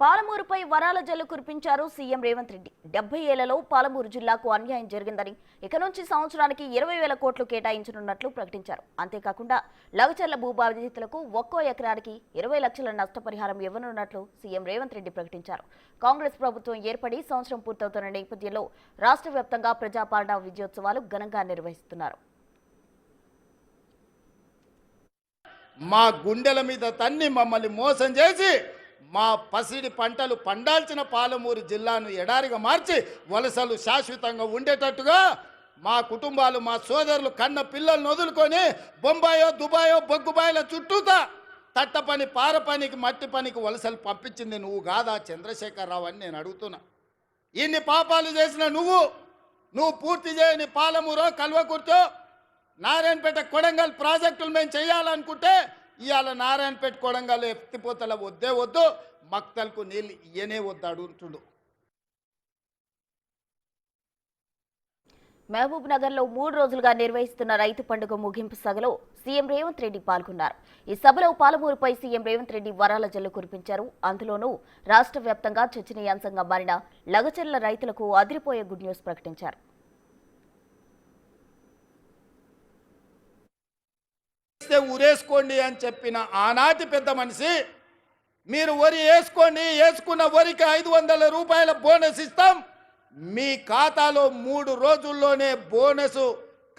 పాలమూరుపై వరాల జల్లు కురిపించారు సీఎం రేవంత్ రెడ్డి. 70 ఏళ్లలో పాలమూరు జిల్లాకు అన్యాయం జరిగిందని, ఇక నుంచి సంవత్సరానికి 20,000 కోట్లు కేటాయించనున్నట్లు ప్రకటించారు. అంతేకాకుండా లగచర్ల భూబాధితులకు ఒక్కో ఎకరానికి 20 లక్షల నష్టపరిహారం ఇవ్వనున్నట్లు సీఎం రేవంత్ రెడ్డి ప్రకటించారు. కాంగ్రెస్ ప్రభుత్వం ఏర్పడి సంవత్సరం పూర్తవుతున్న నేపథ్యంలో రాష్ట్ర వ్యాప్తంగా ప్రజాపాలన విజయోత్సవాలు ఘనంగా నిర్వహిస్తున్నారు. మా గుండెల మీద తన్ని మమ్మల్ని మోసం చేసి మా పసిడి పంటలు పండాల్సిన పాలమూరు జిల్లాను ఎడారిగా మార్చి వలసలు శాశ్వతంగా ఉండేటట్టుగా మా కుటుంబాలు మా సోదరులు కన్న పిల్లలను వదులుకొని బొంబాయో దుబాయో బొగ్గుబాయిల చుట్టూతా తట్ట పని పార పనికి మట్టి పనికి వలసలు పంపించింది నువ్వు కాదా చంద్రశేఖరరావు అని నేను అడుగుతున్నా. ఇన్ని పాపాలు చేసిన నువ్వు పూర్తి చేయని పాలమూరో కల్వకుర్తో నారాయణపేట కొడంగల్ ప్రాజెక్టులు మేము చేయాలనుకుంటే ఇవాళ నారాయణపేట కొడంగల్ ఎత్తిపోతల వద్దు మక్తలకు నీళ్ళు ఇయ్యనే వద్దు అడుగుతుండు. మహబూబ్ నగర్ లో 3 రోజులుగా నిర్వహిస్తున్న రైతు పండుగ ముగింపు సభలో సీఎం రేవంత్ రెడ్డి పాల్గొన్నారు. ఈ సభలో పాలమూరుపై సీఎం రేవంత్ రెడ్డి వరాల జల్లు కురిపించారు. అందులోనూ రాష్ట్ర వ్యాప్తంగా చర్చనీయాంశంగా మారిన లగచర్ల రైతులకు అదిరిపోయే గుడ్ న్యూస్ ప్రకటించారు. ఊరేసుకోండి అని చెప్పిన ఆనాటి పెద్ద మనిషి మీరు వరి వేసుకోండి, వేసుకున్న వరికి 500 రూపాయల బోనస్ ఇస్తాం, మీ ఖాతాలో 3 రోజుల్లోనే బోనస్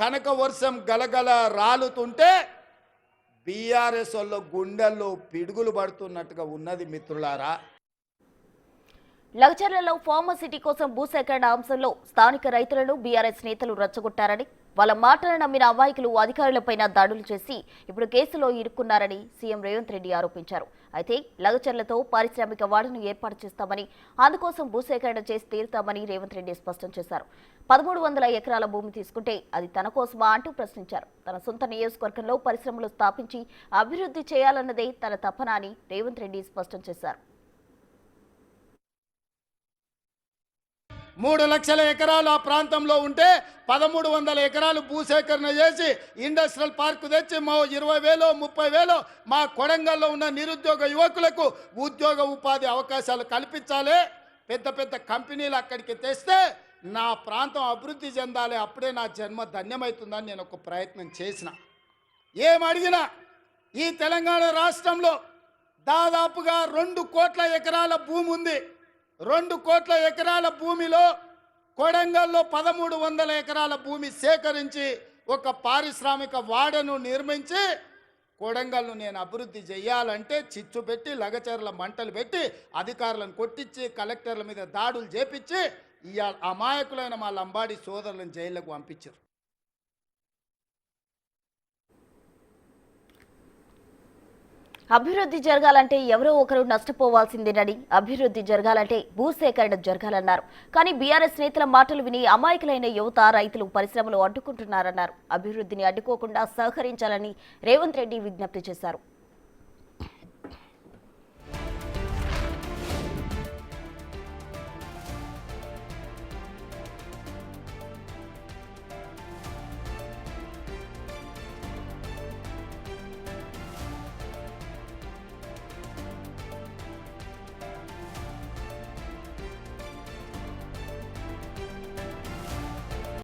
కనక వర్షం గలగల రాలుతుంటే బీఆర్ఎస్ వాళ్ళ గుండెల్లో పిడుగులు పడుతున్నట్టుగా ఉన్నది మిత్రులారా. లగచర్లలో ఫార్మసిటీ కోసం భూసేకరణ అంశంలో స్థానిక రైతులను బీఆర్ఎస్ నేతలు రెచ్చగొట్టారని, వాళ్ళ మాటలను నమ్మిన అమాయకులు అధికారులపైన దాడులు చేసి ఇప్పుడు కేసులో ఇరుక్కున్నారని సీఎం రేవంత్ రెడ్డి ఆరోపించారు. అయితే లగచర్లతో పారిశ్రామిక వాడను ఏర్పాటు చేస్తామని, అందుకోసం భూసేకరణ చేసి తీరుతామని రేవంత్ రెడ్డి స్పష్టం చేశారు. 1300 ఎకరాల భూమి తీసుకుంటే అది తన కోసమా అంటూ ప్రశ్నించారు. తన సొంత నియోజకవర్గంలో పరిశ్రమలు స్థాపించి అభివృద్ధి చేయాలన్నదే తన తపన అని రేవంత్ రెడ్డి స్పష్టం చేశారు. 3 లక్షల ఎకరాలు ఆ ప్రాంతంలో ఉంటే 1300 ఎకరాలు భూసేకరణ చేసి ఇండస్ట్రియల్ పార్కు తెచ్చి మా 20,000 30,000 మా కొడంగల్లో ఉన్న నిరుద్యోగ యువకులకు ఉద్యోగ ఉపాధి అవకాశాలు కల్పించాలి. పెద్ద పెద్ద కంపెనీలు అక్కడికి తెస్తే నా ప్రాంతం అభివృద్ధి చెందాలి, అప్పుడే నా జన్మ ధన్యమవుతుందని నేను ఒక ప్రయత్నం చేసిన. ఏమడిగినా ఈ తెలంగాణ రాష్ట్రంలో దాదాపుగా 2 కోట్ల ఎకరాల భూమి ఉంది. 2 కోట్ల ఎకరాల భూమిలో కొడంగల్లో 1300 ఎకరాల భూమి సేకరించి ఒక పారిశ్రామిక వాడను నిర్మించి కొడంగల్ను నేను అభివృద్ధి చేయాలంటే చిచ్చు పెట్టి లగచర్ల మంటలు పెట్టి అధికారులను కొట్టించి కలెక్టర్ల మీద దాడులు చేపించి ఇవాళ అమాయకులైన మా లంబాడి సోదరులను జైళ్లకు పంపించారు. అభివృద్ధి జరగాలంటే ఎవరో ఒకరు నష్టపోవాల్సిందేనని, అభివృద్ధి జరగాలంటే భూసేకరణ జరగాలన్నారు. కానీ బీఆర్ఎస్ నేతల మాటలు విని అమాయకులైన యువత రైతులు పరిశ్రమలు అడ్డుకుంటున్నారన్నారు. అభివృద్ధిని అడ్డుకోకుండా సహకరించాలని రేవంత్ రెడ్డి విజ్ఞప్తి చేశారు.